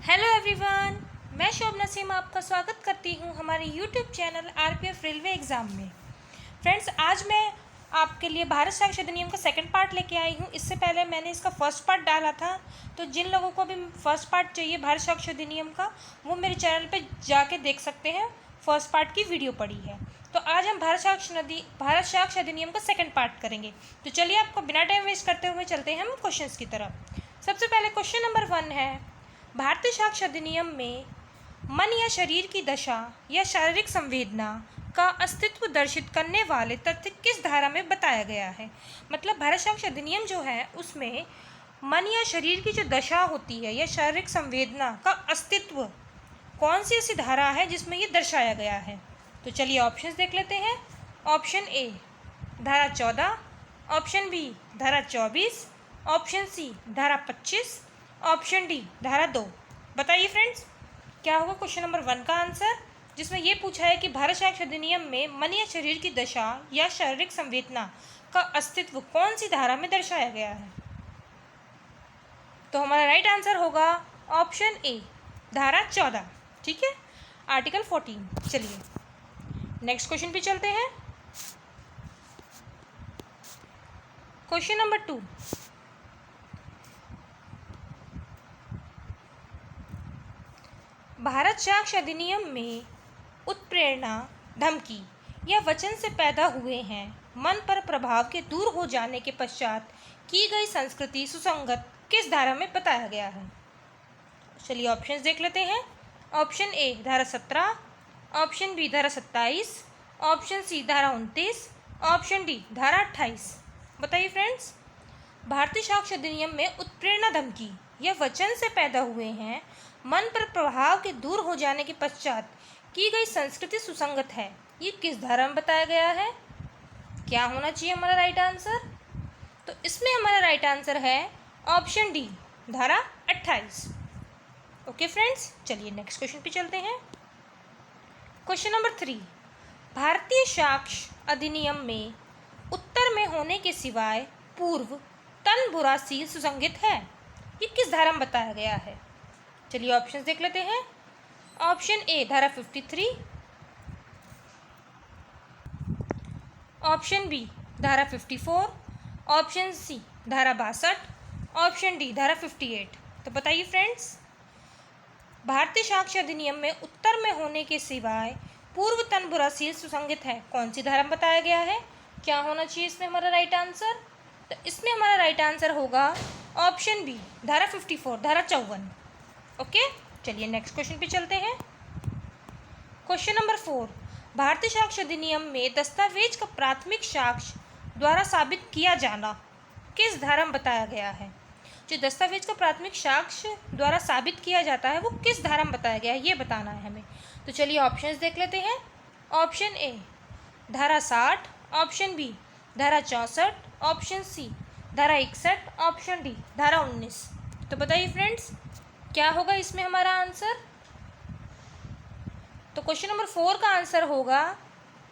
Hello everyone, मैं शोभना सिंह आपका स्वागत करती हूँ हमारे YouTube channel RPF railway exam में। फ्रेंड्स, आज मैं आपके लिए भारत साक्षर अधिनियम का सेकंड पार्ट लेके आई हूँ। इससे पहले मैंने इसका फर्स्ट पार्ट डाला था, तो जिन लोगों को भी फर्स्ट पार्ट चाहिए भारत साक्षर अधिनियम का, वो मेरे चैनल पर जाके देख सकते हैं। फर्स्ट पार्ट की वीडियो पड़ी है। तो आज हम भारत साक्षर अधिनियम का सेकंड पार्ट करेंगे। तो चलिए, आपको बिना टाइम वेस्ट करते हुए चलते हैं हम क्वेश्चंस की तरफ। सबसे पहले क्वेश्चन नंबर 1 है, भारतीय साक्ष्य अधिनियम में मन या शरीर की दशा या शारीरिक संवेदना का अस्तित्व दर्शित करने वाले तथ्य किस धारा में बताया गया है। मतलब भारत साक्ष्य अधिनियम जो है उसमें मन या शरीर की जो दशा होती है या शारीरिक संवेदना का अस्तित्व कौन सी ऐसी धारा है जिसमें ये दर्शाया गया है। तो चलिए ऑप्शंस देख लेते हैं। ऑप्शन ए धारा 14, ऑप्शन बी धारा 24, ऑप्शन सी धारा 25, ऑप्शन डी धारा 2। बताइए फ्रेंड्स, क्या होगा क्वेश्चन नंबर 1 का आंसर, जिसमें ये पूछा है कि भारत साक्ष्य अधिनियम में मन या शरीर की दशा या शारीरिक संवेदना का अस्तित्व कौन सी धारा में दर्शाया गया है। तो हमारा राइट आंसर होगा ऑप्शन ए धारा 14। ठीक है, आर्टिकल 14। चलिए नेक्स्ट क्वेश्चन पे चलते हैं। क्वेश्चन नंबर 2, भारत साक्ष्य अधिनियम में उत्प्रेरणा, धमकी या वचन से पैदा हुए हैं मन पर प्रभाव के दूर हो जाने के पश्चात की गई संस्कृति सुसंगत किस धारा में बताया गया है। चलिए ऑप्शंस देख लेते हैं। ऑप्शन ए धारा 17, ऑप्शन बी धारा 27, ऑप्शन सी धारा 29, ऑप्शन डी धारा 28। बताइए फ्रेंड्स, भारतीय साक्ष्य अधिनियम में उत्प्रेरणा, धमकी या वचन से पैदा हुए हैं मन पर प्रभाव के दूर हो जाने के पश्चात की गई संस्कृति सुसंगत है, ये किस धारा में बताया गया है। क्या होना चाहिए हमारा राइट आंसर। तो इसमें हमारा राइट आंसर है ऑप्शन डी धारा 28। ओके फ्रेंड्स, चलिए नेक्स्ट क्वेश्चन पे चलते हैं। क्वेश्चन नंबर 3, भारतीय साक्ष्य अधिनियम में उत्तर में होने के सिवाय पूर्व तन बुरा सील सुसंगत है, ये किस धारा में बताया गया है। चलिए ऑप्शंस देख लेते हैं। ऑप्शन ए धारा 53, ऑप्शन बी धारा 54, ऑप्शन सी धारा 62, ऑप्शन डी धारा 58। तो बताइए फ्रेंड्स, भारतीय साक्ष्य अधिनियम में उत्तर में होने के सिवाय पूर्व तन बुरा सील सुसंगत है, कौन सी धारा में बताया गया है। क्या होना चाहिए इसमें हमारा राइट आंसर। तो इसमें हमारा राइट आंसर होगा ऑप्शन बी धारा 54, धारा 54। ओके, चलिए नेक्स्ट क्वेश्चन पे चलते हैं। क्वेश्चन नंबर 4, भारतीय साक्ष्य अधिनियम में दस्तावेज का प्राथमिक साक्ष्य द्वारा साबित किया जाना किस धारा में बताया गया है। जो दस्तावेज का प्राथमिक साक्ष्य द्वारा साबित किया जाता है वो किस धारा में बताया गया है, ये बताना है हमें। तो चलिए ऑप्शंस देख लेते हैं। ऑप्शन ए धारा 60, ऑप्शन बी धारा 64, ऑप्शन सी धारा 61, ऑप्शन डी धारा 19। तो बताइए फ्रेंड्स, क्या होगा इसमें हमारा आंसर। तो क्वेश्चन नंबर 4 का आंसर होगा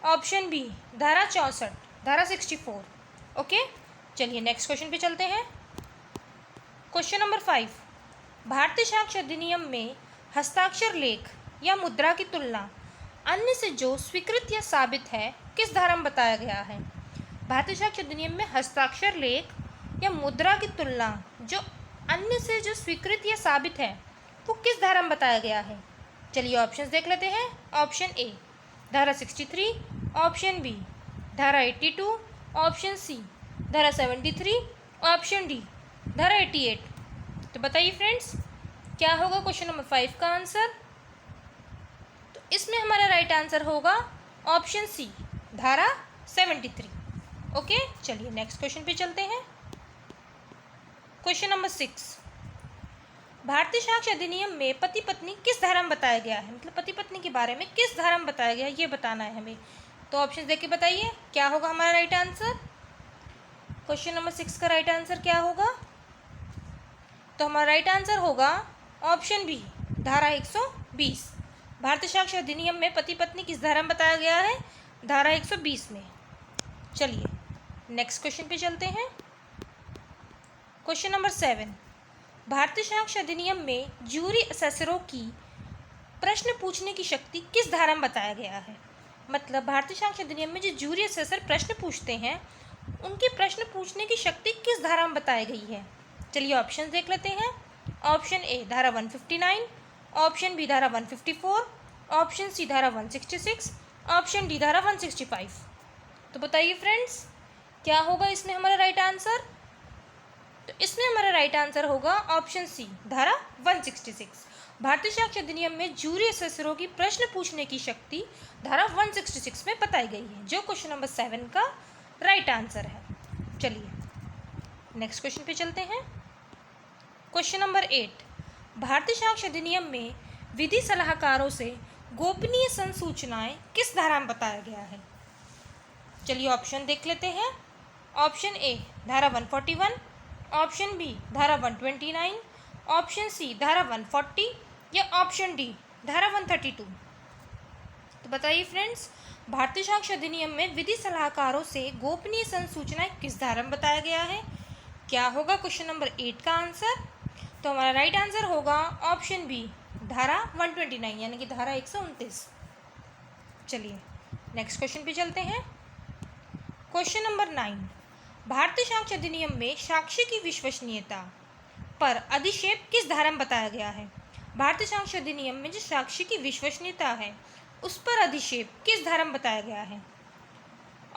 ऑप्शन बी धारा 64, धारा 64। ओके, चलिए नेक्स्ट क्वेश्चन पे चलते हैं। क्वेश्चन नंबर 5, भारतीय साक्ष्य अधिनियम में हस्ताक्षर लेख या मुद्रा की तुलना अन्य से जो स्वीकृत या साबित है किस धारा में बताया गया है। भारतीय साक्ष्य अधिनियम में हस्ताक्षर लेख या मुद्रा की तुलना जो अन्य से जो स्वीकृत या साबित है वो किस धारा में बताया गया है। चलिए ऑप्शंस देख लेते हैं। ऑप्शन ए धारा 63, ऑप्शन बी धारा 82, ऑप्शन सी धारा 73, ऑप्शन डी धारा 88। तो बताइए फ्रेंड्स, क्या होगा क्वेश्चन नंबर 5 का आंसर। तो इसमें हमारा राइट आंसर होगा ऑप्शन सी धारा 73। ओके, चलिए नेक्स्ट क्वेश्चन पे चलते हैं। क्वेश्चन नंबर 6, भारतीय साक्ष्य अधिनियम में पति पत्नी किस धारा में बताया गया है। मतलब पति पत्नी के बारे में किस धारा में बताया गया है, ये बताना है हमें। तो ऑप्शन देख के बताइए, क्या होगा हमारा राइट आंसर। क्वेश्चन नंबर 6 का राइट आंसर क्या होगा। तो हमारा राइट आंसर होगा ऑप्शन बी धारा 120। भारतीय साक्ष्य अधिनियम में पति पत्नी किस धारा में बताया गया है, धारा 120 में। चलिए नेक्स्ट क्वेश्चन पे चलते हैं। क्वेश्चन नंबर 7, भारतीय साक्ष्य अधिनियम में ज्यूरी असेसरों की प्रश्न पूछने की शक्ति किस धारा में बताया गया है? मतलब भारतीय साक्ष्य अधिनियम में जो ज्यूरी असेसर प्रश्न पूछते हैं उनके प्रश्न पूछने की शक्ति किस धारा में बताई गई है? चलिए ऑप्शन देख लेते हैं। ऑप्शन ए धारा 159, ऑप्शन बी धारा 154, ऑप्शन सी धारा 166, ऑप्शन डी धारा 165। तो बताइए फ्रेंड्स, क्या होगा इसमें हमारा राइट आंसर? तो इसमें हमारा राइट आंसर होगा ऑप्शन सी धारा 166। भारतीय साक्ष्य अधिनियम में ज्यूरी असेसरों की प्रश्न पूछने की शक्ति धारा 166 में बताई गई है, जो क्वेश्चन नंबर 7 का राइट आंसर है। चलिए नेक्स्ट क्वेश्चन पे चलते हैं। क्वेश्चन नंबर 8, भारतीय साक्ष्य अधिनियम में विधि सलाहकारों से गोपनीय संसूचनाएं किस धारा में बताया गया है? चलिए ऑप्शन देख लेते हैं। ऑप्शन ए धारा 141, ऑप्शन बी धारा 129, ऑप्शन सी धारा 140 या ऑप्शन डी धारा 132। तो बताइए फ्रेंड्स, भारतीय साक्ष्य अधिनियम में विधि सलाहकारों से गोपनीय संसूचनाएं किस धारा में बताया गया है? क्या होगा क्वेश्चन नंबर 8 का आंसर? तो हमारा राइट आंसर होगा ऑप्शन बी धारा 129 यानी कि धारा 129। चलिए नेक्स्ट क्वेश्चन पे चलते हैं। क्वेश्चन नंबर 9, भारतीय साक्ष्य अधिनियम में साक्ष्य की विश्वसनीयता पर अधिक्षेप किस धारा में बताया गया है? भारतीय साक्ष्य अधिनियम में जो साक्ष्य की विश्वसनीयता है उस पर अधिक्षेप किस धारा में बताया गया है?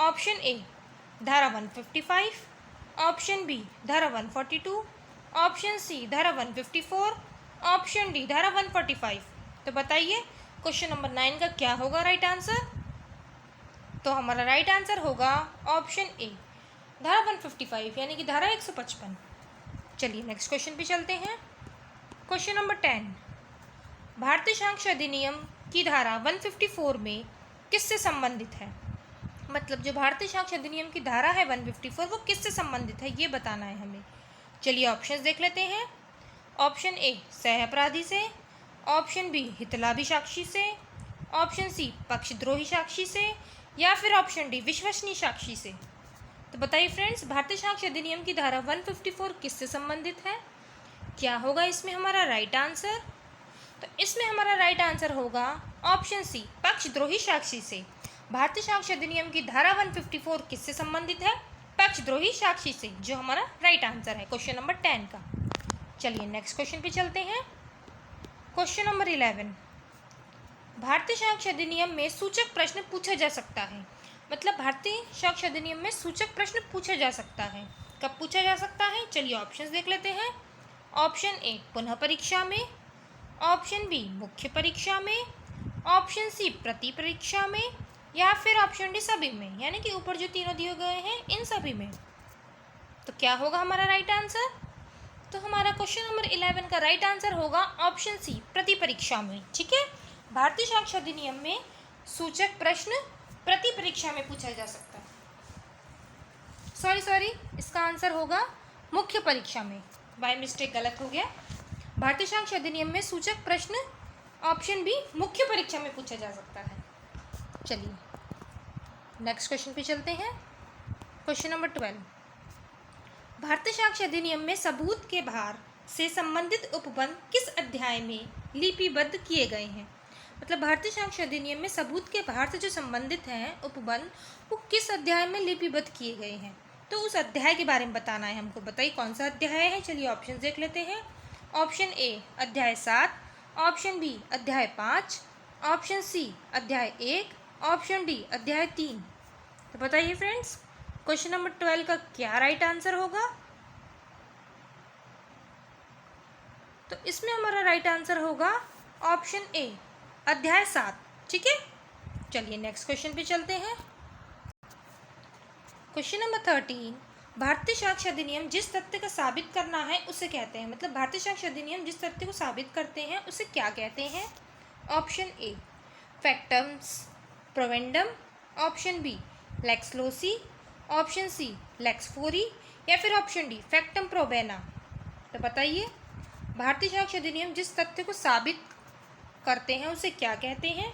ऑप्शन ए धारा 155, ऑप्शन बी धारा 142, ऑप्शन सी धारा 154, ऑप्शन डी धारा 145। तो बताइए क्वेश्चन नंबर 9 का क्या होगा राइट आंसर? तो हमारा राइट आंसर होगा ऑप्शन ए धारा 155 यानी कि धारा 155। चलिए नेक्स्ट क्वेश्चन पे चलते हैं। क्वेश्चन नंबर 10, भारतीय साक्ष्य अधिनियम की धारा 154 में किससे संबंधित है? मतलब जो भारतीय साक्ष्य अधिनियम की धारा है 154 वो किससे संबंधित है ये बताना है हमें। चलिए ऑप्शंस देख लेते हैं। ऑप्शन ए सह अपराधी से, ऑप्शन बी हितलाभी साक्षी से, ऑप्शन सी पक्षद्रोही साक्षी से या फिर ऑप्शन डी विश्वसनीय साक्षी से। तो बताइए फ्रेंड्स, भारतीय साक्ष्य अधिनियम की धारा 154 किससे संबंधित है? क्या होगा इसमें हमारा राइट आंसर? तो इसमें हमारा राइट आंसर होगा ऑप्शन सी पक्षद्रोही साक्षी से। भारतीय साक्ष्य अधिनियम की धारा 154 किससे संबंधित है? पक्षद्रोही साक्षी से, जो हमारा राइट आंसर है क्वेश्चन नंबर 10 का। चलिए नेक्स्ट क्वेश्चन पे चलते हैं। क्वेश्चन नंबर 11, भारतीय साक्ष्य अधिनियम में सूचक प्रश्न पूछा जा सकता है। मतलब भारतीय साक्ष्य अधिनियम में सूचक प्रश्न पूछा जा सकता है। कब पूछा जा सकता है? चलिए ऑप्शंस देख लेते हैं। ऑप्शन ए पुनः परीक्षा में, ऑप्शन बी मुख्य परीक्षा में, ऑप्शन सी प्रति परीक्षा में या फिर ऑप्शन डी सभी में, यानी कि ऊपर जो तीनों दिए गए हैं इन सभी में। तो क्या होगा हमारा राइट आंसर? तो हमारा क्वेश्चन नंबर 11 का राइट आंसर होगा ऑप्शन सी प्रति परीक्षा में। ठीक है, भारतीय साक्ष्य अधिनियम में सूचक प्रश्न प्रति परीक्षा में पूछा जा सकता है। सॉरी, इसका आंसर होगा मुख्य परीक्षा में। बाय मिस्टेक गलत हो गया। भारतीय साक्ष्य अधिनियम में सूचक प्रश्न ऑप्शन बी मुख्य परीक्षा में पूछा जा सकता है। चलिए नेक्स्ट क्वेश्चन पे चलते हैं। क्वेश्चन नंबर 12, भारतीय साक्ष्य अधिनियम में सबूत के भार से संबंधित उपबंध किस अध्याय में लिपिबद्ध किए गए हैं? मतलब भारतीय साक्ष्य अधिनियम में सबूत के भार से जो संबंधित हैं उपबंध वो किस अध्याय में लिपिबद्ध किए गए हैं? तो उस अध्याय के बारे में बताना है हमको। बताइए कौन सा अध्याय है? चलिए ऑप्शन देख लेते हैं। ऑप्शन ए अध्याय 7, ऑप्शन बी अध्याय 5, ऑप्शन सी अध्याय 1, ऑप्शन डी अध्याय 3। तो बताइए फ्रेंड्स, क्वेश्चन नंबर 12 का क्या राइट आंसर होगा? तो इसमें हमारा राइट आंसर होगा ऑप्शन ए अध्याय 7। ठीक है, चलिए नेक्स्ट क्वेश्चन पे चलते हैं। क्वेश्चन नंबर 13, भारतीय साक्ष्य अधिनियम जिस तथ्य का साबित करना है उसे कहते हैं। मतलब भारतीय साक्ष्य अधिनियम जिस तथ्य को साबित करते हैं उसे क्या कहते हैं? ऑप्शन ए फैक्टम्स प्रोवेंडम, ऑप्शन बी लेक्स लोसी, ऑप्शन सी लेक्स फोरी या फिर ऑप्शन डी फैक्टम प्रोबेना। तो बताइए, भारतीय साक्ष्य अधिनियम जिस तथ्य को साबित करते हैं उसे क्या कहते हैं?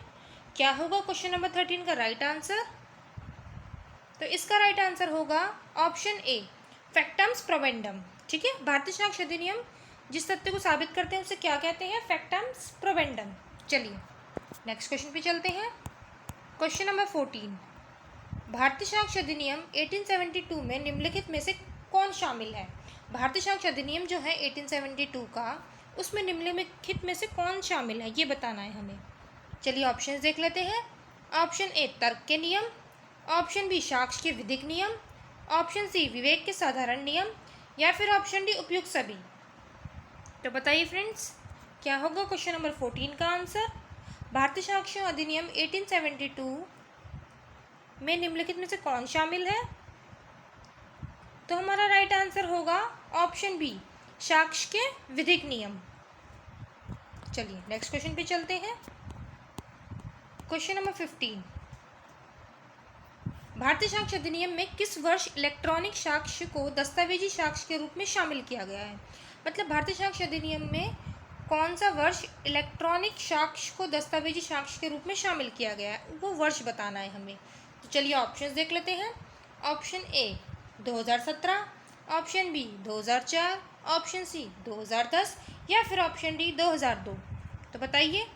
क्या होगा क्वेश्चन नंबर 13 का राइट आंसर? तो इसका राइट आंसर होगा ऑप्शन ए फैक्टम्स प्रोवेंडम। ठीक है, भारतीय साक्ष्य अधिनियम जिस तथ्य को साबित करते हैं उसे क्या कहते हैं? फैक्टम प्रोबेंडम। चलिए नेक्स्ट क्वेश्चन पे चलते हैं। क्वेश्चन नंबर 14, भारतीय साक्ष्य अधिनियम 1872 में निम्नलिखित में से कौन शामिल है? भारतीय साक्ष्य अधिनियम जो है 1872 का, उसमें निम्नलिखित में से कौन शामिल है ये बताना है हमें। चलिए ऑप्शंस देख लेते हैं। ऑप्शन ए तर्क के नियम, ऑप्शन बी साक्ष्य के विधिक नियम, ऑप्शन सी विवेक के साधारण नियम, या फिर ऑप्शन डी उपयुक्त सभी। तो बताइए फ्रेंड्स, क्या होगा क्वेश्चन नंबर 14 का आंसर? भारतीय साक्ष्य अधिनियम 1872 में निम्नलिखित में से कौन शामिल है? तो हमारा राइट आंसर होगा ऑप्शन बी साक्ष्य के विधिक नियम। चलिए नेक्स्ट क्वेश्चन पे चलते हैं। क्वेश्चन नंबर 15, भारतीय साक्ष्य अधिनियम में किस वर्ष इलेक्ट्रॉनिक साक्ष्य को दस्तावेजी साक्ष्य के रूप में शामिल किया गया है? मतलब भारतीय साक्ष्य अधिनियम में कौन सा वर्ष इलेक्ट्रॉनिक साक्ष्य को दस्तावेजी साक्ष्य के रूप में शामिल किया गया है, वो वर्ष बताना है हमें। तो चलिए ऑप्शंस देख लेते हैं। Option A 2017, option B 2004, option C 2010, या फिर ऑप्शन डी 2002। तो बताइए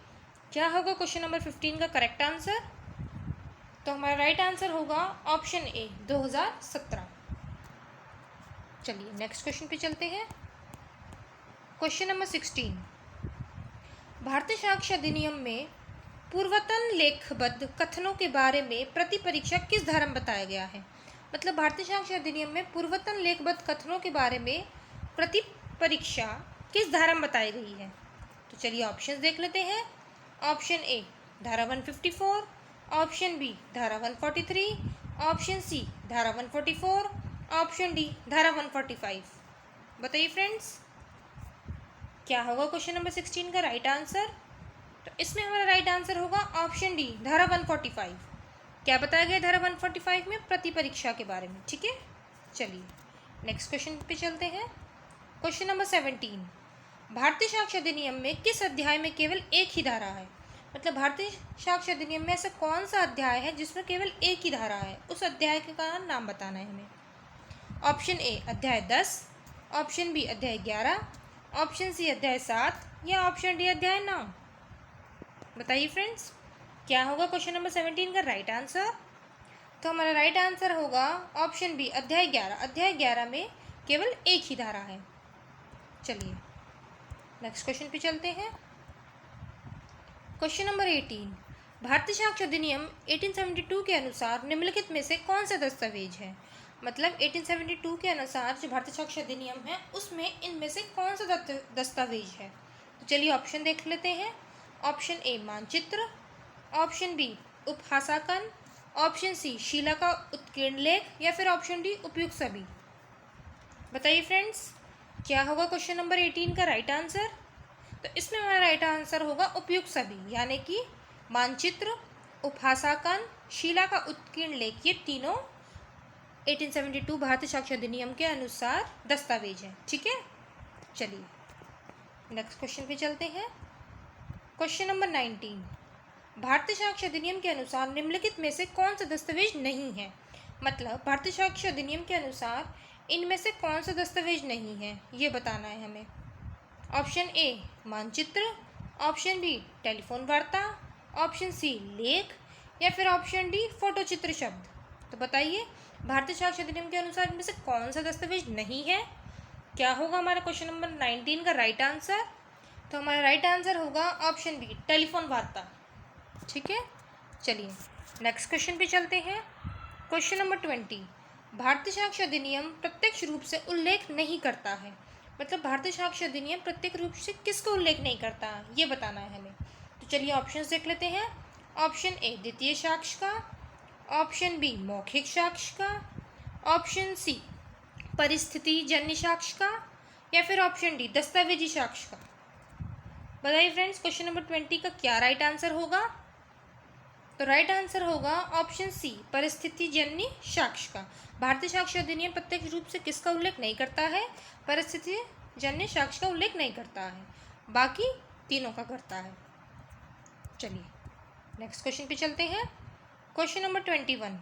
क्या होगा क्वेश्चन नंबर 15 का करेक्ट आंसर? तो हमारा राइट आंसर होगा ऑप्शन ए 2017। चलिए नेक्स्ट क्वेश्चन पे चलते हैं। क्वेश्चन नंबर 16, भारतीय साक्ष्य अधिनियम में पूर्वतन लेखबद्ध कथनों के बारे में प्रतिपरीक्षा किस धारा में बताया गया है? मतलब भारतीय साक्ष्य अधिनियम में पूर्वतन लेखबद्ध कथनों के बारे में प्रतिपरीक्षा किस धारा में बताई गई है? तो चलिए ऑप्शंस देख लेते हैं। ऑप्शन ए धारा 154, ऑप्शन बी धारा 143, ऑप्शन सी धारा 144, ऑप्शन डी धारा 145। बताइए फ्रेंड्स, क्या होगा क्वेश्चन नंबर 16 का राइट आंसर? तो इसमें हमारा राइट आंसर होगा ऑप्शन डी धारा 145। क्या बताया गया धारा 145 में? प्रतिपरीक्षा के बारे में। ठीक है, चलिए नेक्स्ट क्वेश्चन पे चलते हैं। क्वेश्चन नंबर 17, भारतीय साक्ष्य अधिनियम में किस अध्याय में केवल एक ही धारा है? मतलब भारतीय साक्ष्य अधिनियम में ऐसा कौन सा अध्याय है जिसमें केवल एक ही धारा है? उस अध्याय का नाम बताना है हमें। ऑप्शन ए अध्याय 10, ऑप्शन बी अध्याय 11, ऑप्शन सी अध्याय 7, या ऑप्शन डी अध्याय 9। बताइए फ्रेंड्स, क्या होगा क्वेश्चन नंबर 17 का राइट आंसर? तो हमारा राइट आंसर होगा ऑप्शन बी अध्याय 11। अध्याय 11 में केवल एक ही धारा है। चलिए नेक्स्ट क्वेश्चन पे चलते हैं। क्वेश्चन नंबर 18, भारतीय साक्ष्य अधिनियम 1872 के अनुसार निम्नलिखित में से कौन सा दस्तावेज है? मतलब 1872 के अनुसार जो भारतीय साक्ष्य अधिनियम है उसमें इनमें से कौन सा दस्तावेज है? तो चलिए ऑप्शन देख लेते हैं। ऑप्शन ए मानचित्र, ऑप्शन बी उपहासांकन, ऑप्शन सी शिला का उत्कीर्ण लेख, या फिर ऑप्शन डी उपयुक्त सभी। बताइए फ्रेंड्स, क्या होगा क्वेश्चन नंबर 18 का राइट आंसर? तो इसमें हमारा राइट आंसर होगा उपयुक्त सभी, यानी कि मानचित्र, उपहासांकन, शिला का उत्कीर्ण लेख, ये तीनों 1872 भारतीय साक्ष्य अधिनियम के अनुसार दस्तावेज हैं। ठीक है, चलिए नेक्स्ट क्वेश्चन पे चलते हैं। क्वेश्चन नंबर 19, भारतीय साक्ष्य अधिनियम के अनुसार निम्नलिखित में से कौन सा दस्तावेज नहीं है? मतलब भारतीय साक्ष्य अधिनियम के अनुसार इनमें से कौन सा दस्तावेज नहीं है ये बताना है हमें। ऑप्शन ए मानचित्र, ऑप्शन बी टेलीफोन वार्ता, ऑप्शन सी लेख, या फिर ऑप्शन डी फोटोचित्र शब्द। तो बताइए भारतीय साक्ष्य अधिनियम के अनुसार इनमें से कौन सा दस्तावेज नहीं है? क्या होगा हमारा क्वेश्चन नंबर 19 का राइट आंसर? तो हमारा राइट आंसर होगा ऑप्शन बी टेलीफोन वार्ता। ठीक है, चलिए नेक्स्ट क्वेश्चन पे चलते हैं। क्वेश्चन नंबर 20, भारतीय साक्ष्य अधिनियम प्रत्यक्ष रूप से उल्लेख नहीं करता है। मतलब भारतीय साक्ष्य अधिनियम प्रत्यक्ष रूप से किसको उल्लेख नहीं करता ये बताना है हमें। तो चलिए ऑप्शंस देख लेते हैं। ऑप्शन ए द्वितीय साक्ष्य का, ऑप्शन बी मौखिक साक्ष्य का, ऑप्शन सी परिस्थिति जन्य साक्ष्य का, या फिर ऑप्शन डी दस्तावेजी साक्ष्य का। बताइए फ्रेंड्स, क्वेश्चन नंबर 20 का क्या राइट आंसर होगा? तो राइट आंसर होगा ऑप्शन सी परिस्थिति जन्य साक्ष्य का। भारतीय साक्ष्य अधिनियम प्रत्यक्ष रूप से किसका उल्लेख नहीं करता है? परिस्थिति जन्य साक्ष्य का उल्लेख नहीं करता है, बाकी तीनों का करता है। चलिए नेक्स्ट क्वेश्चन पे चलते हैं। क्वेश्चन नंबर 21,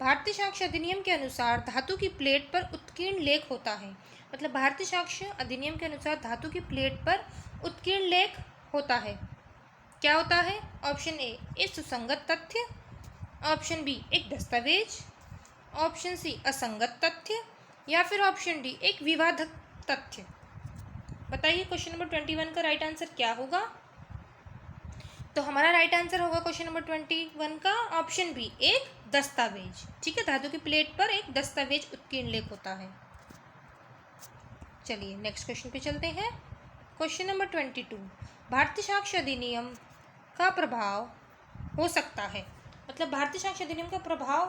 भारतीय साक्ष्य अधिनियम के अनुसार धातु की प्लेट पर उत्कीर्ण लेख होता है। मतलब भारतीय साक्ष्य अधिनियम के अनुसार धातु की प्लेट पर उत्कीर्ण लेख होता है। क्या होता है? ऑप्शन ए एक सुसंगत तथ्य, ऑप्शन बी एक दस्तावेज, ऑप्शन सी असंगत तथ्य, या फिर ऑप्शन डी एक विवादक तथ्य। बताइए क्वेश्चन नंबर 21 का राइट आंसर क्या होगा? तो हमारा राइट आंसर होगा क्वेश्चन नंबर 21 का ऑप्शन बी एक दस्तावेज। ठीक है, धातु की प्लेट पर एक दस्तावेज उत्कीर्ण लेख होता है। चलिए नेक्स्ट क्वेश्चन पे चलते हैं। क्वेश्चन नंबर 22, भारतीय साक्ष्य अधिनियम का प्रभाव हो सकता है। मतलब भारतीय साक्ष्य अधिनियम का प्रभाव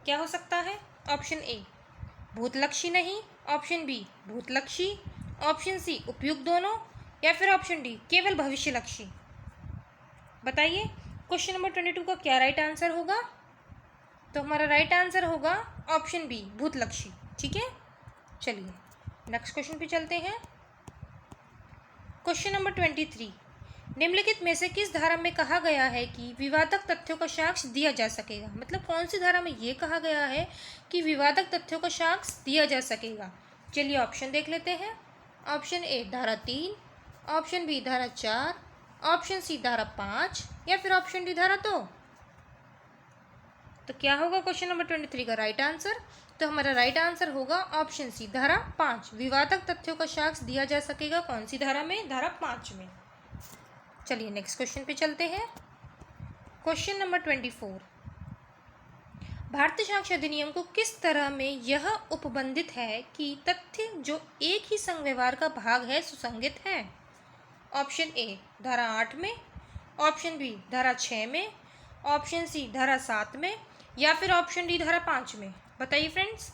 क्या हो सकता है? ऑप्शन ए भूतलक्षी नहीं, ऑप्शन बी भूतलक्षी, ऑप्शन सी उपयुक्त दोनों, या फिर ऑप्शन डी केवल भविष्यलक्षी। बताइए क्वेश्चन नंबर 22 का क्या राइट आंसर होगा? तो हमारा राइट आंसर होगा ऑप्शन बी भूतलक्षी। ठीक है, चलिए नेक्स्ट क्वेश्चन पे चलते हैं। क्वेश्चन नंबर 23, निम्नलिखित में से किस धारा में कहा गया है कि विवादक तथ्यों का साक्ष्य दिया जा सकेगा? मतलब कौन सी धारा में ये कहा गया है कि विवादक तथ्यों का साक्ष्य दिया जा सकेगा? चलिए ऑप्शन देख लेते हैं। ऑप्शन ए धारा 3, ऑप्शन बी धारा 4, ऑप्शन सी धारा 5, या फिर ऑप्शन डी धारा 2। तो क्या होगा क्वेश्चन नंबर 23 का राइट आंसर? तो हमारा राइट आंसर होगा ऑप्शन सी धारा 5, विवादक तथ्यों का साक्ष्य दिया जा सकेगा। कौन सी धारा में? धारा 5 में। चलिए नेक्स्ट क्वेश्चन पे चलते हैं। क्वेश्चन नंबर 24, भारतीय साक्ष्य अधिनियम को किस तरह में यह उपबंधित है कि तथ्य जो एक ही संघ व्यवहार का भाग है सुसंगत है? ऑप्शन ए धारा 8 में, ऑप्शन बी धारा 6 में, ऑप्शन सी धारा 7 में, या फिर ऑप्शन डी धारा 5 में। बताइए फ्रेंड्स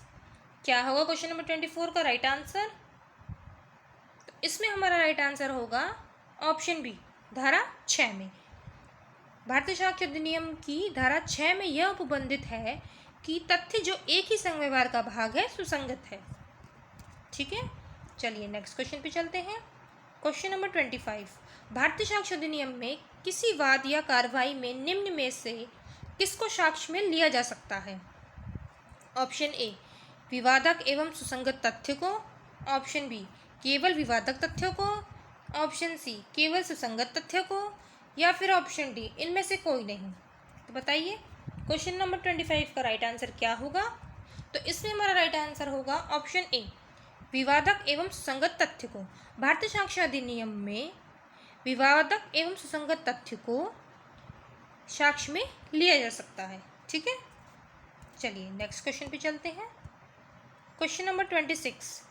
क्या होगा क्वेश्चन नंबर 24 का राइट आंसर? तो इसमें हमारा राइट आंसर होगा ऑप्शन बी धारा 6 में। भारतीय साक्ष्य अधिनियम की धारा 6 में यह उपबंधित है कि तथ्य जो एक ही संघ व्यवहार का भाग है सुसंगत है। ठीक है, चलिए नेक्स्ट क्वेश्चन पे चलते हैं। क्वेश्चन नंबर 25, भारतीय साक्ष्य अधिनियम में किसी वाद या कार्रवाई में निम्न में से किसको साक्ष्य में लिया जा सकता है? ऑप्शन ए विवादक एवं सुसंगत तथ्य को, ऑप्शन बी केवल विवादक तथ्यों को, ऑप्शन सी केवल सुसंगत तथ्य को, या फिर ऑप्शन डी इनमें से कोई नहीं। तो बताइए क्वेश्चन नंबर 25 का राइट आंसर क्या होगा? तो इसमें हमारा राइट आंसर होगा ऑप्शन ए विवादक एवं सुसंगत तथ्य को। भारतीय साक्ष्य अधिनियम में विवादक एवं सुसंगत तथ्य को साक्ष्य में लिया जा सकता है। ठीक है, चलिए नेक्स्ट क्वेश्चन पे चलते हैं। क्वेश्चन नंबर 26,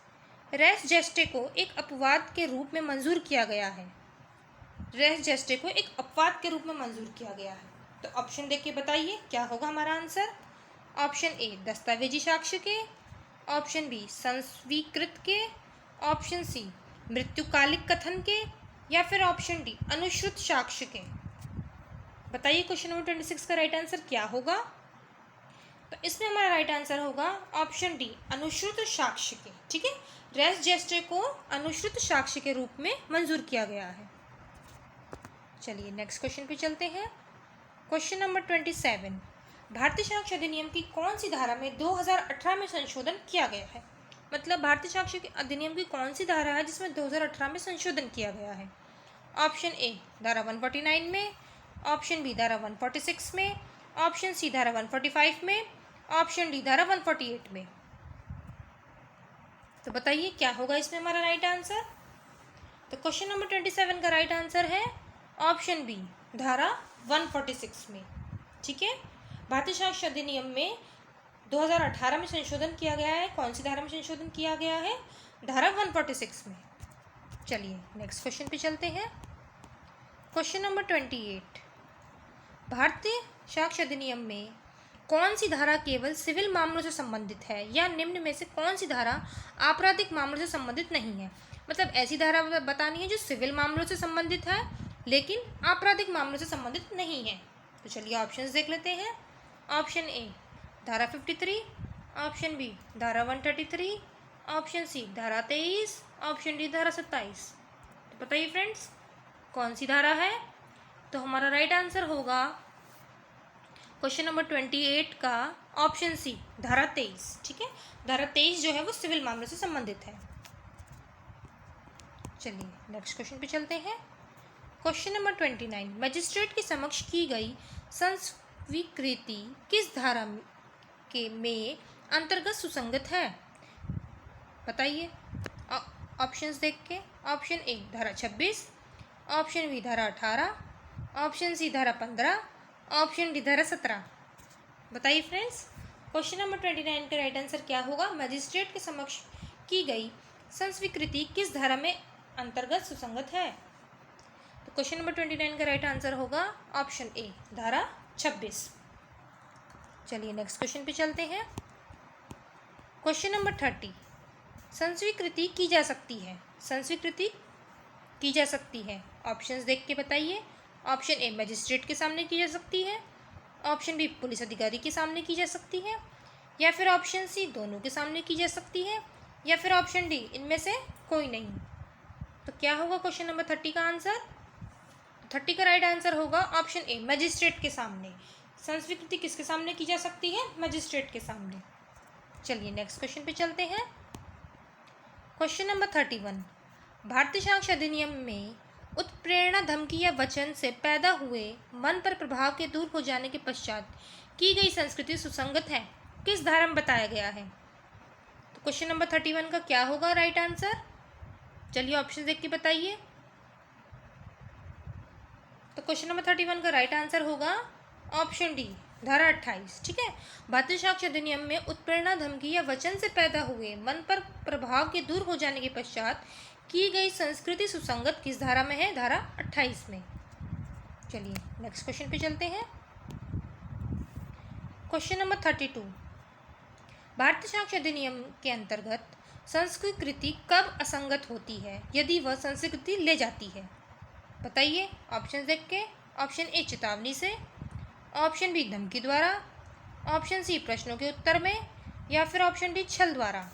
रेस जेस्टे को एक अपवाद के रूप में मंजूर किया गया है। रेस जेस्टे को एक अपवाद के रूप में मंजूर किया गया है। तो ऑप्शन देख के बताइए क्या होगा हमारा आंसर? ऑप्शन ए दस्तावेजी साक्ष्य के, ऑप्शन बी संस्वीकृत के, ऑप्शन सी मृत्युकालिक कथन के, या फिर ऑप्शन डी अनुश्रुत साक्ष्य के। बताइए क्वेश्चन नंबर 26 का राइट आंसर क्या होगा? तो इसमें हमारा राइट आंसर होगा ऑप्शन डी अनुश्रुत साक्ष्य के। ठीक है, रेस जेस्टे को अनुश्रुत साक्ष्य के रूप में मंजूर किया गया है। चलिए नेक्स्ट क्वेश्चन पे चलते हैं। क्वेश्चन नंबर 27, भारतीय साक्ष्य अधिनियम की कौन सी धारा में 2018 में संशोधन किया गया है? मतलब भारतीय साक्ष्य अधिनियम की कौन सी धारा है जिसमें 2018 में संशोधन किया गया है? ऑप्शन ए धारा 149 में, ऑप्शन बी धारा 146 में, ऑप्शन सी धारा 145 में, ऑप्शन डी धारा 148 में। तो बताइए क्या होगा इसमें हमारा राइट आंसर? तो क्वेश्चन नंबर 27 का राइट आंसर है ऑप्शन बी धारा 146 में। ठीक है, भारतीय साक्ष्य अधिनियम में 2018 में संशोधन किया गया है। कौन सी धारा में संशोधन किया गया है? धारा 146 में। चलिए नेक्स्ट क्वेश्चन पे चलते हैं। क्वेश्चन नंबर 28, भारतीय साक्ष्य अधिनियम में कौन सी धारा केवल सिविल मामलों से संबंधित है, या निम्न में से कौन सी धारा आपराधिक मामलों से संबंधित नहीं है? मतलब ऐसी धारा बतानी है जो सिविल मामलों से संबंधित है लेकिन आपराधिक मामलों से संबंधित नहीं है। तो चलिए ऑप्शंस देख लेते हैं। ऑप्शन ए धारा 53, ऑप्शन बी धारा 133, ऑप्शन सी धारा 23, ऑप्शन डी धारा 27। तो बताइए फ्रेंड्स कौन सी धारा है? तो हमारा राइट आंसर होगा क्वेश्चन नंबर 28 का ऑप्शन सी धारा 23। ठीक है, धारा 23 जो है वो सिविल मामलों से संबंधित है। चलिए नेक्स्ट क्वेश्चन पे चलते हैं। क्वेश्चन नंबर 29, मजिस्ट्रेट के समक्ष की गई संस्वीकृति किस धारा के में अंतर्गत सुसंगत है? बताइए ऑप्शंस देख के। ऑप्शन ए धारा 26, ऑप्शन बी धारा 18, ऑप्शन सी धारा 15, ऑप्शन डी धारा 17। बताइए फ्रेंड्स, क्वेश्चन नंबर 29 का राइट आंसर क्या होगा? मजिस्ट्रेट के समक्ष की गई संस्वीकृति किस धारा में अंतर्गत सुसंगत है? तो क्वेश्चन नंबर 29 का राइट आंसर होगा ऑप्शन ए धारा 26। चलिए नेक्स्ट क्वेश्चन पे चलते हैं। क्वेश्चन नंबर 30, संस्वीकृति की जा सकती है। संस्वीकृति की जा सकती है, ऑप्शंस देख के बताइए। ऑप्शन ए मजिस्ट्रेट के सामने की जा सकती है, ऑप्शन बी पुलिस अधिकारी के सामने की जा सकती है, या फिर ऑप्शन सी दोनों के सामने की जा सकती है, या फिर ऑप्शन डी इनमें से कोई नहीं। तो क्या होगा क्वेश्चन नंबर 30 का आंसर? 30 का राइट आंसर होगा ऑप्शन ए मजिस्ट्रेट के सामने। संस्वीकृति किसके सामने की जा सकती है? मजिस्ट्रेट के सामने। चलिए नेक्स्ट क्वेश्चन पे चलते हैं। क्वेश्चन नंबर 31, भारतीय साक्ष्य अधिनियम में उत्प्रेरणा धमकी या वचन से पैदा हुए मन पर प्रभाव के दूर हो जाने के पश्चात की गई संस्कृति सुसंगत है किस धारा में बताया गया है? तो क्वेश्चन नंबर 31 का क्या होगा राइट आंसर? चलिए ऑप्शन देख के बताइए। तो क्वेश्चन नंबर 31 का राइट आंसर होगा ऑप्शन डी धारा 28। ठीक है, भारतीय साक्ष्य अधिनियम में उत्प्रेरणा धमकी या वचन से पैदा हुए मन पर प्रभाव के दूर हो जाने के पश्चात की गई संस्कृति सुसंगत किस धारा में है? धारा 28 में। चलिए नेक्स्ट क्वेश्चन पे चलते हैं। क्वेश्चन नंबर 32, भारतीय साक्ष्य अधिनियम के अंतर्गत संस्वीकृति कब असंगत होती है यदि वह संस्वीकृति ले जाती है? बताइए ऑप्शन देख के। ऑप्शन ए चेतावनी से, ऑप्शन बी धमकी द्वारा, ऑप्शन सी प्रश्नों के उत्तर में, या फिर ऑप्शन डी छल द्वारा।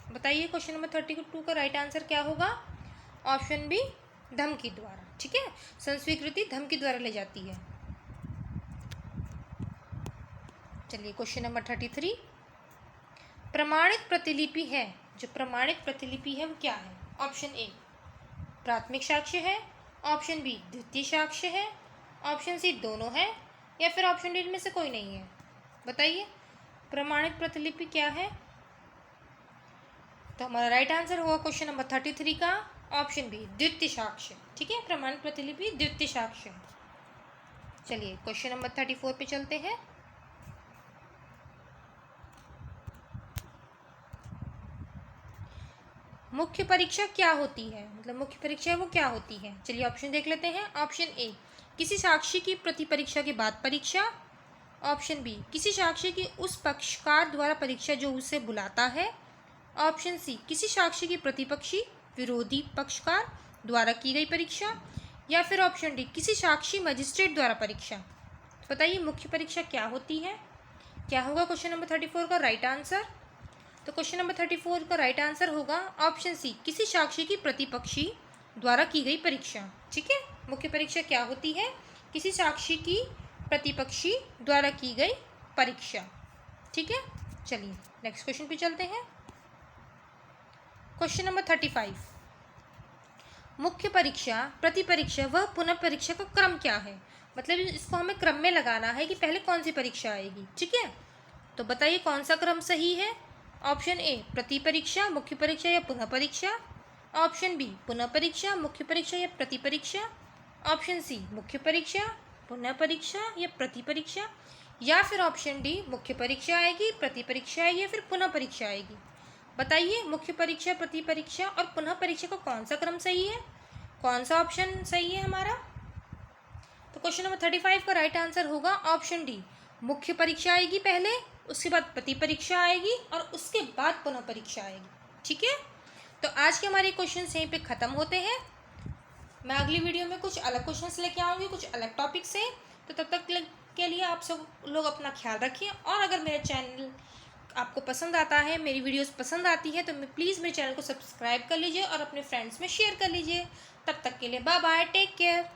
बताइए क्वेश्चन नंबर 32 का राइट आंसर क्या होगा? ऑप्शन बी धमकी द्वारा। ठीक है, संस्वीकृति धमकी द्वारा ले जाती है। चलिए क्वेश्चन नंबर 33, प्रमाणित प्रतिलिपि है, जो प्रमाणित प्रतिलिपि है वो क्या है? ऑप्शन ए प्राथमिक साक्ष्य है, ऑप्शन बी द्वितीय साक्ष्य है, ऑप्शन सी दोनों है, या फिर ऑप्शन डी में से कोई नहीं है। बताइए प्रमाणित प्रतिलिपि क्या है? तो हमारा राइट आंसर होगा क्वेश्चन नंबर 33 का ऑप्शन बी द्वितीय साक्ष्य। ठीक है, प्रमाणित प्रतिलिपि द्वितीय साक्ष्य। चलिए क्वेश्चन नंबर 34 पे चलते हैं। मुख्य परीक्षा क्या होती है? मतलब मुख्य परीक्षा वो क्या होती है? चलिए ऑप्शन देख लेते हैं। ऑप्शन ए किसी साक्षी की प्रति परीक्षा के बाद परीक्षा, ऑप्शन बी किसी साक्षी की उस पक्षकार द्वारा परीक्षा जो उसे बुलाता है, ऑप्शन सी किसी साक्षी की प्रतिपक्षी विरोधी पक्षकार द्वारा की गई परीक्षा, या फिर ऑप्शन डी किसी साक्षी मजिस्ट्रेट द्वारा परीक्षा। बताइए मुख्य परीक्षा क्या होती है? क्या होगा क्वेश्चन नंबर 34 का राइट आंसर? तो क्वेश्चन नंबर 34 का राइट आंसर होगा ऑप्शन सी किसी साक्षी की प्रतिपक्षी द्वारा की गई परीक्षा। ठीक है, मुख्य परीक्षा क्या होती है? किसी साक्षी की प्रतिपक्षी द्वारा की गई परीक्षा। ठीक है, चलिए नेक्स्ट क्वेश्चन पे चलते हैं। क्वेश्चन नंबर 35, मुख्य परीक्षा, प्रतिपरीक्षा व पुनः परीक्षा का क्रम क्या है? मतलब इसको हमें क्रम में लगाना है कि पहले कौन सी परीक्षा आएगी। ठीक है, तो बताइए कौन सा क्रम सही है? ऑप्शन ए प्रतिपरीक्षा, मुख्य परीक्षा या पुनः परीक्षा, ऑप्शन बी पुनः परीक्षा, मुख्य परीक्षा या प्रतिपरीक्षा, ऑप्शन सी मुख्य परीक्षा, पुनः परीक्षा या प्रतिपरीक्षा, या फिर ऑप्शन डी मुख्य परीक्षा आएगी, प्रतिपरीक्षा आएगी या फिर पुनः परीक्षा आएगी। बताइए मुख्य परीक्षा, प्रतिपरीक्षा और पुनः परीक्षा का कौन सा क्रम सही है? कौन सा ऑप्शन सही है हमारा? तो क्वेश्चन नंबर 35 का राइट आंसर होगा ऑप्शन डी मुख्य परीक्षा आएगी पहले, उसके बाद प्रति परीक्षा आएगी और उसके बाद पुनः परीक्षा आएगी। ठीक है, तो आज के हमारे क्वेश्चंस यहीं पे ख़त्म होते हैं। मैं अगली वीडियो में कुछ अलग क्वेश्चंस लेके आऊँगी, कुछ अलग टॉपिक से। तो तब तक के लिए आप सब लोग अपना ख्याल रखिए, और अगर मेरा चैनल आपको पसंद आता है, मेरी वीडियोस पसंद आती है, तो प्लीज़ मेरे चैनल को सब्सक्राइब कर लीजिए और अपने फ्रेंड्स में शेयर कर लीजिए। तब तक के लिए बाय बाय, टेक केयर।